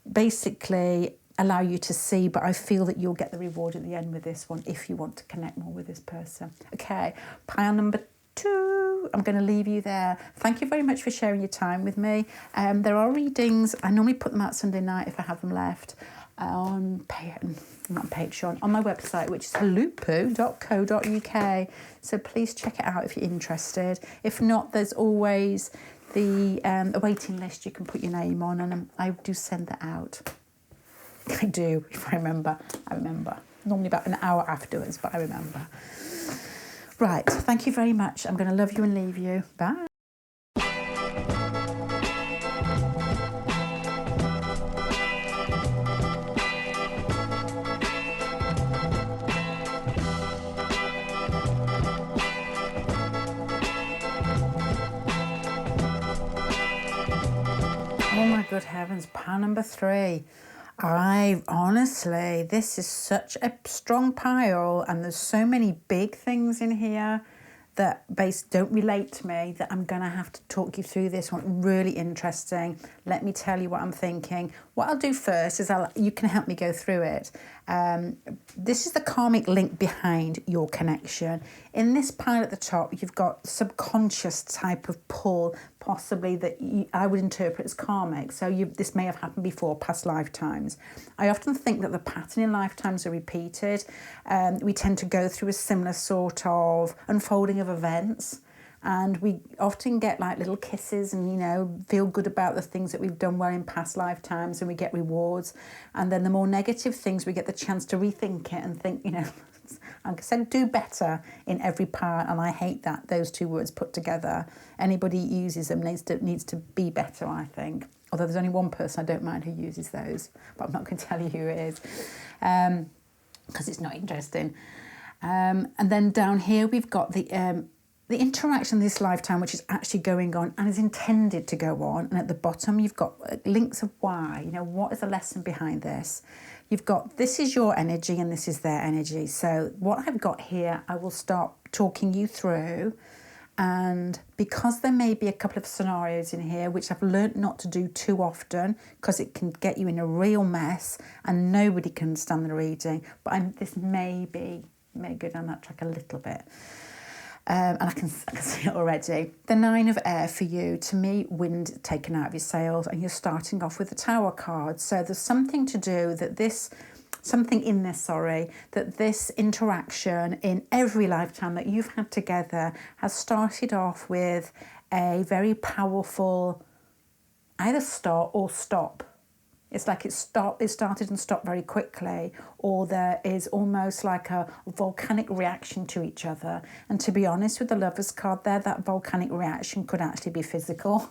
A: basically allow you to see. But I feel that you'll get the reward at the end with this one if you want to connect more with this person. Okay, pile number 2, I'm going to leave you there. Thank you very much for sharing your time with me. There are readings. I normally put them out Sunday night if I have them left on Patreon, on my website, which is huluppu.co.uk. So please check it out if you're interested. If not, there's always the a waiting list you can put your name on, and I do send that out. I do, if I remember. Normally about an hour afterwards, but I remember. Right, thank you very much. I'm going to love you and leave you. Bye. Oh my good heavens, pile number 3. Honestly, this is such a strong pile, and there's so many big things in here that don't relate to me that I'm going to have to talk you through this one. Really interesting. Let me tell you what I'm thinking. What I'll do first is you can help me go through it. This is the karmic link behind your connection. In this pile at the top, you've got subconscious type of pull, possibly that I would interpret as karmic. So this may have happened before, past lifetimes. I often think that the pattern in lifetimes are repeated. We tend to go through a similar sort of unfolding of events. And we often get like little kisses and, feel good about the things that we've done well in past lifetimes, and we get rewards. And then the more negative things, we get the chance to rethink it and think, I said do better in every part. And I hate those two words put together. Anybody uses them needs to be better, I think. Although there's only one person I don't mind who uses those, but I'm not going to tell you who it is because it's not interesting. And then down here we've got the interaction this lifetime, which is actually going on and is intended to go on. And at the bottom, you've got links of why. What is the lesson behind this? You've got, this is your energy and this is their energy. So what I've got here, I will start talking you through. And because there may be a couple of scenarios in here, which I've learnt not to do too often, because it can get you in a real mess and nobody can understand the reading. But this may go down that track a little bit. And I can see it already. The 9 of air for you, to me, wind taken out of your sails, and you're starting off with the Tower card. So there's something to do that this interaction in every lifetime that you've had together has started off with a very powerful either start or stop. It's like it started and stopped very quickly, or there is almost like a volcanic reaction to each other. And to be honest, with the Lovers card there, that volcanic reaction could actually be physical.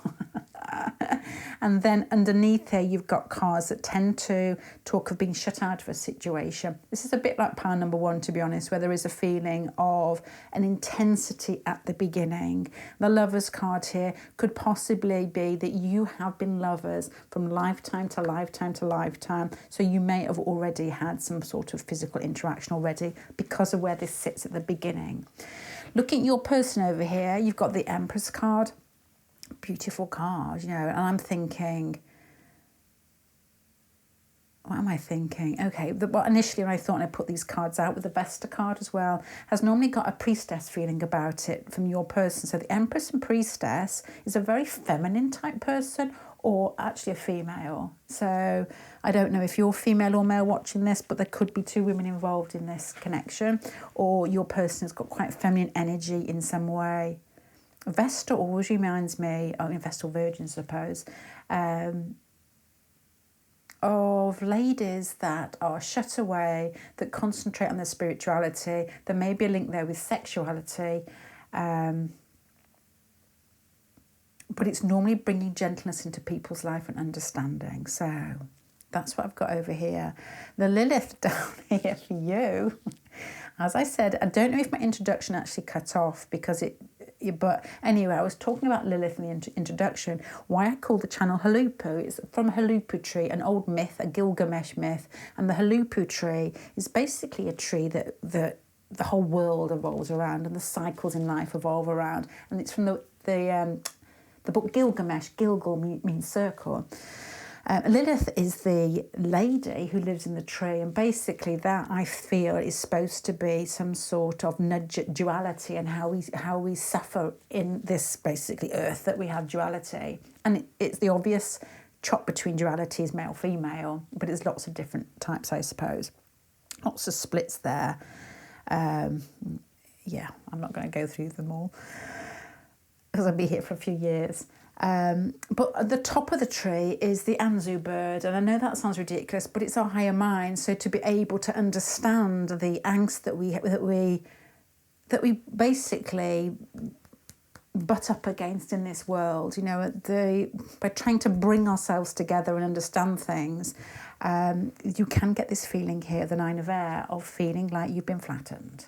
A: And then underneath here, you've got cards that tend to talk of being shut out of a situation. This is a bit like pile number 1, to be honest, where there is a feeling of an intensity at the beginning. The Lovers card here could possibly be that you have been lovers from lifetime to lifetime to lifetime. So you may have already had some sort of physical interaction already because of where this sits at the beginning. Looking at your person over here, you've got the Empress card. Beautiful card, and I'm thinking, what am I thinking? Okay, initially when I thought, and I put these cards out with the Vesta card as well, has normally got a priestess feeling about it from your person. So the Empress and Priestess is a very feminine type person, or actually a female. So I don't know if you're female or male watching this, but there could be 2 women involved in this connection, or your person has got quite feminine energy in some way. Vesta always reminds me, Vestal Virgin, I suppose, of ladies that are shut away, that concentrate on their spirituality. There may be a link there with sexuality, but it's normally bringing gentleness into people's life and understanding. So That's what I've got over here. The Lilith down here for you. As I said, I don't know if my introduction actually cut off because but anyway, I was talking about Lilith in the introduction, why I call the channel HULUPPU. It's from a HULUPPU tree, an old myth, a Gilgamesh myth. And the HULUPPU tree is basically a tree that the whole world evolves around and the cycles in life evolve around. And it's from the book Gilgamesh. Gilgal means circle. Lilith is the lady who lives in the tree, and basically that, I feel, is supposed to be some sort of duality and how we suffer in this basically earth, that we have duality. And it's the obvious chop between duality is male female, but it's lots of different types, I suppose. Lots of splits there. Yeah, I'm not going to go through them all because I'll be here for a few years. But at the top of the tree is the Anzu bird, and I know that sounds ridiculous, but it's our higher mind. So to be able to understand the angst that we basically butt up against in this world, you know, by trying to bring ourselves together and understand things, you can get this feeling here, the Nine of Air, of feeling like you've been flattened.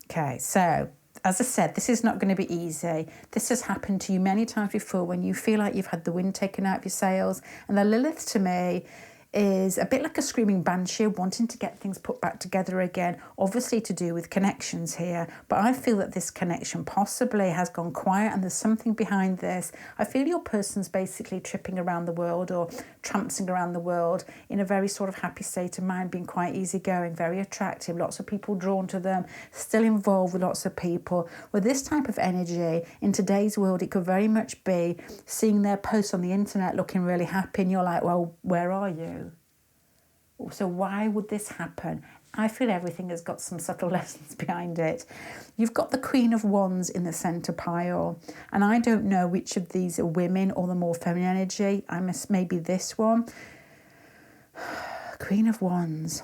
A: Okay, so as I said, this is not going to be easy. This has happened to you many times before when you feel like you've had the wind taken out of your sails. And the Lilith, to me, is a bit like a screaming banshee wanting to get things put back together again, obviously to do with connections here. But I feel that this connection possibly has gone quiet and there's something behind this. I feel your person's basically tripping around the world or trampsing around the world in a very sort of happy state of mind, being quite easygoing, very attractive, lots of people drawn to them, still involved with lots of people. With this type of energy, in today's world, it could very much be seeing their posts on the internet looking really happy and you're like, well, where are you? So why would this happen? I feel everything has got some subtle lessons behind it. You've got the Queen of Wands in the centre pile, and I don't know which of these are women or the more feminine energy. Maybe this one. Queen of Wands.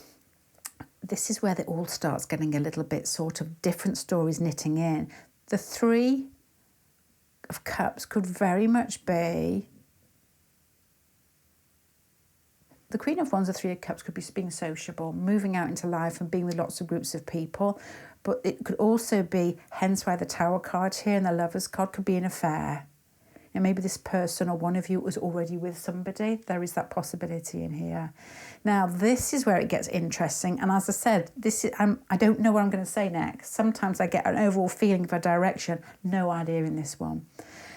A: This is where it all starts getting a little bit sort of different stories knitting in. The Three of Cups could very much be... The Queen of Wands, the Three of Cups could be being sociable, moving out into life and being with lots of groups of people. But it could also be, hence why the Tower card here and the Lovers card could be an affair. And maybe this person or one of you was already with somebody. There is that possibility in here. Now, this is where it gets interesting. And as I said, I don't know what I'm going to say next. Sometimes I get an overall feeling of a direction. No idea in this one.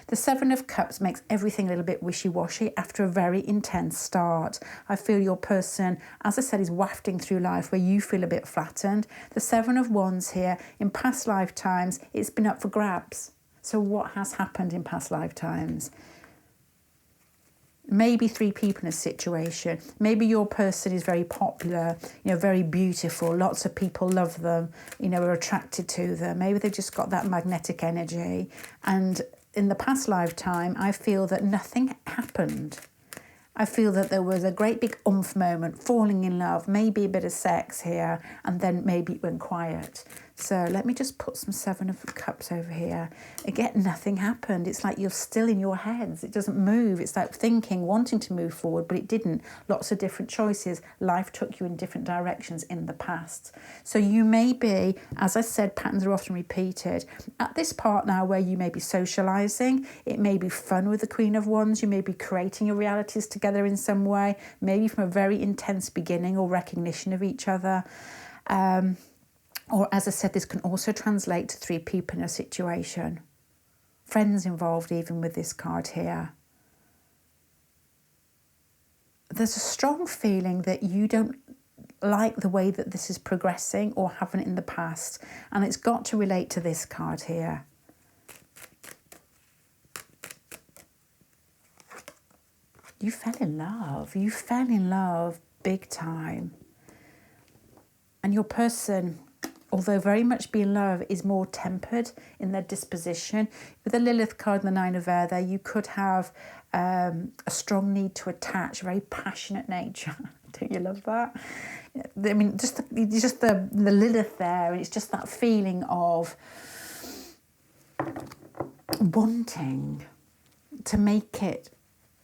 A: The Seven of Cups makes everything a little bit wishy-washy after a very intense start. I feel your person, as I said, is wafting through life where you feel a bit flattened. The Seven of Wands here, in past lifetimes, it's been up for grabs. So what has happened in past lifetimes? Maybe three people in a situation. Maybe your person is very popular, you know, very beautiful. Lots of people love them, you know, are attracted to them. Maybe they've just got that magnetic energy. And in the past lifetime, I feel that nothing happened. I feel that there was a great big oomph moment, falling in love, maybe a bit of sex here, and then maybe it went quiet. So let me just put some Seven of Cups over here. Again, nothing happened. It's like you're still in your heads. It doesn't move. It's like thinking, wanting to move forward, but it didn't. Lots of different choices. Life took you in different directions in the past. So you may be, as I said, patterns are often repeated. At this part now where you may be socialising, it may be fun with the Queen of Wands. You may be creating your realities together in some way, maybe from a very intense beginning or recognition of each other. Or, as I said, this can also translate to three people in a situation. Friends involved even with this card here. There's a strong feeling that you don't like the way that this is progressing or haven't in the past. And it's got to relate to this card here. You fell in love. You fell in love big time. And your person, although very much be in love, is more tempered in their disposition. With the Lilith card and the Nine of Air there, you could have a strong need to attach, a very passionate nature. Don't you love that? I mean, just the Lilith there, and it's just that feeling of wanting to make it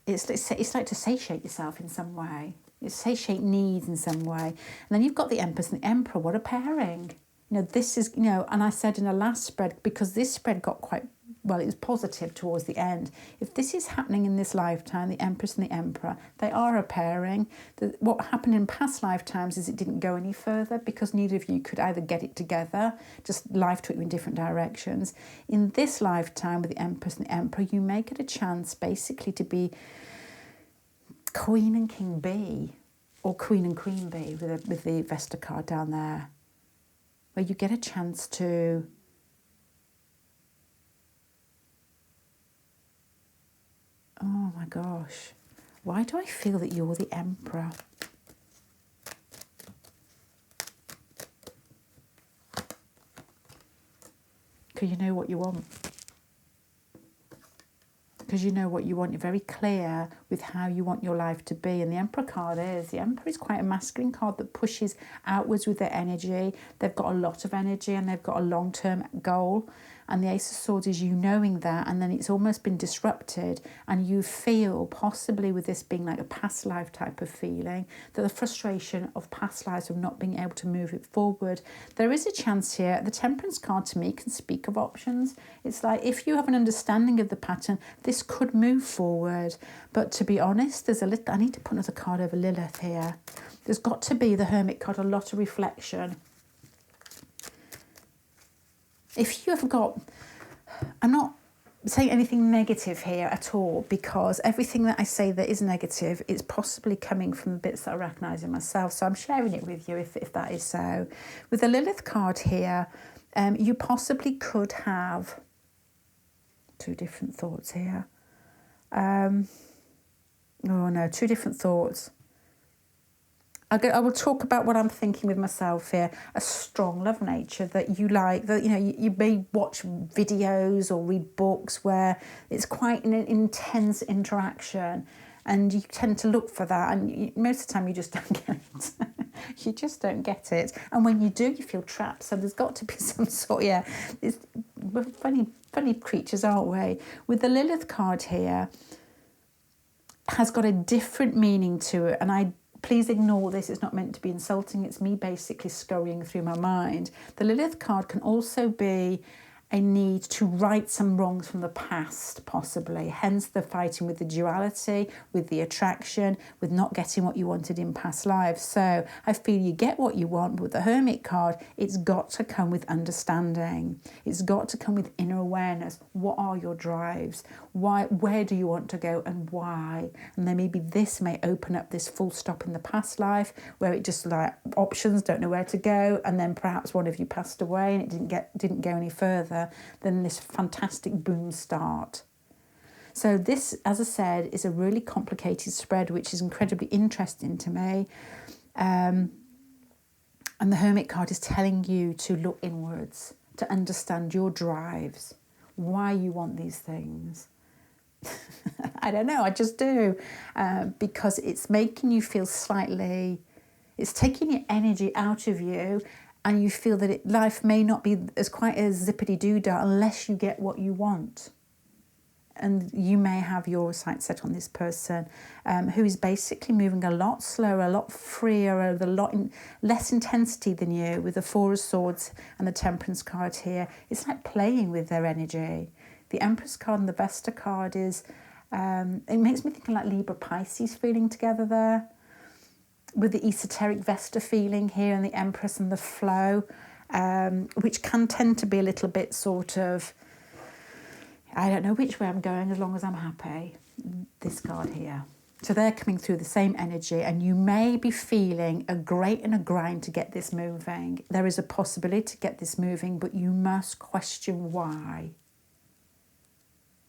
A: it's like to satiate yourself in some way. It's satiate needs in some way. And then you've got the Empress and the Emperor. What a pairing. This is, and I said in the last spread, because this spread got quite, well, it was positive towards the end. If this is happening in this lifetime, the Empress and the Emperor, they are a pairing. What happened in past lifetimes is it didn't go any further because neither of you could either get it together, just life took you in different directions. In this lifetime with the Empress and the Emperor, you may get a chance basically to be Queen and King B, or Queen and Queen B with the Vesta card down there, where you get a chance to oh my gosh, why do I feel that you're the Emperor? Because you know what you want. Because you know what you want. You're very clear with how you want your life to be. And the Emperor card is, the Emperor is quite a masculine card that pushes outwards with their energy. They've got a lot of energy and they've got a long-term goal. And the Ace of Swords is you knowing that, and then it's almost been disrupted, and you feel, possibly with this being like a past life type of feeling, that the frustration of past lives of not being able to move it forward. There is a chance here. The Temperance card to me can speak of options. It's like if you have an understanding of the pattern, this could move forward. But to be honest, there's a little, I need to put another card over Lilith here. There's got to be the Hermit card, a lot of reflection. If you have got, I'm not saying anything negative here at all, because everything that I say that is negative is possibly coming from the bits that I recognise in myself. So I'm sharing it with you if that is so. With the Lilith card here, you possibly could have two different thoughts here. Oh no, two different thoughts. I will talk about what I'm thinking with myself here. A strong love nature that you like, that you may watch videos or read books where it's quite an intense interaction, and you tend to look for that, and most of the time you just don't get it. You just don't get it, and when you do, you feel trapped. So there's got to be some sort. We're funny creatures, aren't we? With the Lilith card here, has got a different meaning to it, and please ignore this, it's not meant to be insulting, it's me basically scurrying through my mind. The Lilith card can also be a need to right some wrongs from the past, possibly. Hence the fighting with the duality, with the attraction, with not getting what you wanted in past lives. So I feel you get what you want, but with the Hermit card, it's got to come with understanding. It's got to come with inner awareness. What are your drives? Where do you want to go, and why? And then maybe this may open up this full stop in the past life where it just like options, don't know where to go, and then perhaps one of you passed away and it didn't go any further. Then this fantastic boom start. So this, as I said, is a really complicated spread, which is incredibly interesting to me. And the Hermit card is telling you to look inwards, to understand your drives, why you want these things. I don't know, I just do. Because it's making you feel slightly, it's taking your energy out of you, and you feel that life may not be as quite as zippity-doo-dah unless you get what you want. And you may have your sights set on this person who is basically moving a lot slower, a lot freer, with a lot less intensity than you, with the Four of Swords and the Temperance card here. It's like playing with their energy. The Empress card and the Vesta card is, it makes me think of like Libra Pisces feeling together there, with the esoteric Vesta feeling here and the Empress and the flow, which can tend to be a little bit sort of, I don't know which way I'm going as long as I'm happy, this card here. So they're coming through the same energy, and you may be feeling a grate and a grind to get this moving. There is a possibility to get this moving, but you must question why.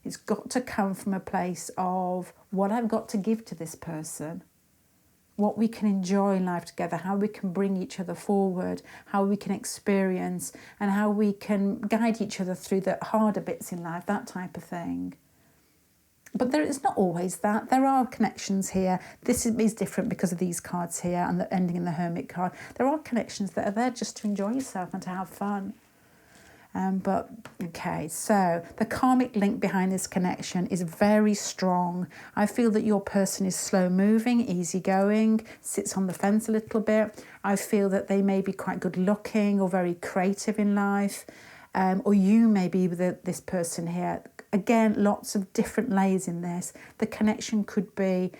A: It's got to come from a place of what I've got to give to this person, what we can enjoy in life together, how we can bring each other forward, how we can experience, and how we can guide each other through the harder bits in life, that type of thing. But there is not always that. There are connections here. This is different because of these cards here and the ending in the Hermit card. There are connections that are there just to enjoy yourself and to have fun. But okay, so the karmic link behind this connection is very strong. I feel that your person is slow moving, easygoing, sits on the fence a little bit. I feel that they may be quite good looking or very creative in life. Or you may be with this person here. Again, lots of different layers in this. The connection could be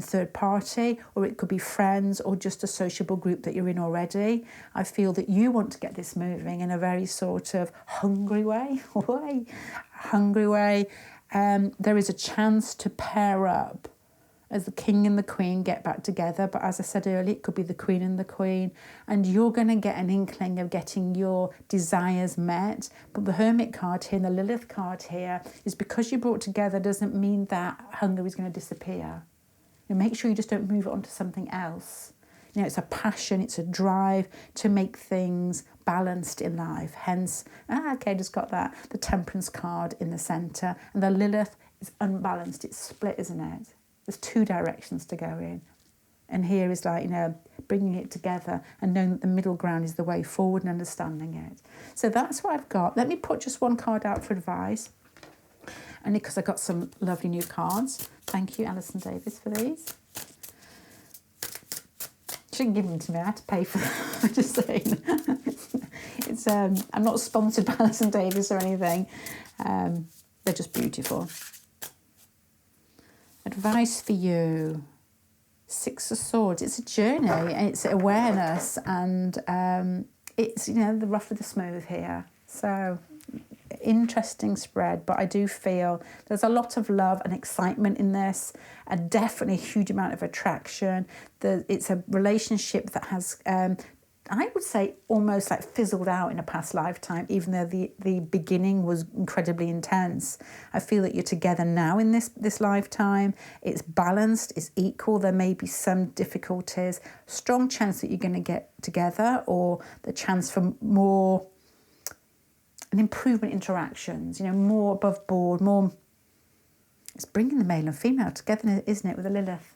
A: third party, or it could be friends, or just a sociable group that you're in already. I feel that you want to get this moving in a very sort of hungry way. There is a chance to pair up as the king and the queen get back together. But as I said earlier, it could be the queen and the queen. And you're going to get an inkling of getting your desires met. But the Hermit card here and the Lilith card here is because you brought together doesn't mean that hunger is going to disappear. You make sure you just don't move it onto something else. You know, it's a passion, it's a drive to make things balanced in life. Hence, just got that. The Temperance card in the centre. And the Lilith is unbalanced. It's split, isn't it? There's two directions to go in. And here is like, bringing it together and knowing that the middle ground is the way forward and understanding it. So that's what I've got. Let me put just one card out for advice. Only because I got some lovely new cards. Thank you, Alison Davis, for these. She didn't give them to me. I had to pay for them. I'm just saying. I'm not sponsored by Alison Davis or anything. They're just beautiful. Advice for you. Six of Swords. It's a journey and it's awareness, and it's the rough with the smooth here. So interesting spread, but I do feel there's a lot of love and excitement in this, and definitely a huge amount of attraction. It's a relationship that has I would say almost like fizzled out in a past lifetime, even though the beginning was incredibly intense. I feel that you're together now in this lifetime. It's balanced, it's equal. There may be some difficulties. Strong chance that you're going to get together, or the chance for more an improvement interactions, more above board, more. It's bringing the male and female together, isn't it, with the Lilith?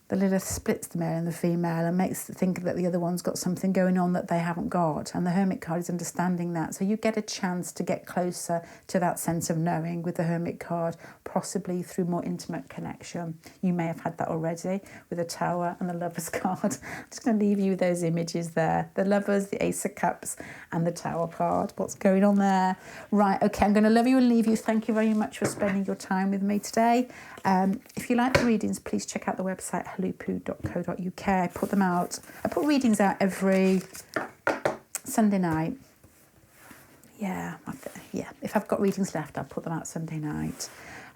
A: The Lilith splits the male and the female and makes it think that the other one's got something going on that they haven't got. And the Hermit card is understanding that. So you get a chance to get closer to that sense of knowing with the Hermit card, possibly through more intimate connection. You may have had that already with the Tower and the Lovers card. I'm just going to leave you with those images there. The Lovers, the Ace of Cups and the Tower card. What's going on there? Right, okay, I'm going to love you and leave you. Thank you very much for spending your time with me today. If you like the readings, please check out the website HULUPPU.co.uk. I put them out. I put readings out every Sunday night. Yeah. If I've got readings left, I'll put them out Sunday night.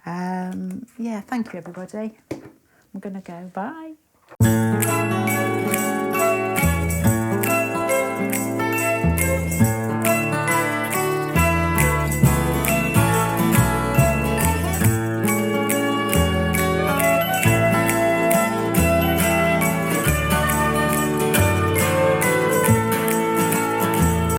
A: Thank you, everybody. I'm going to go. Bye.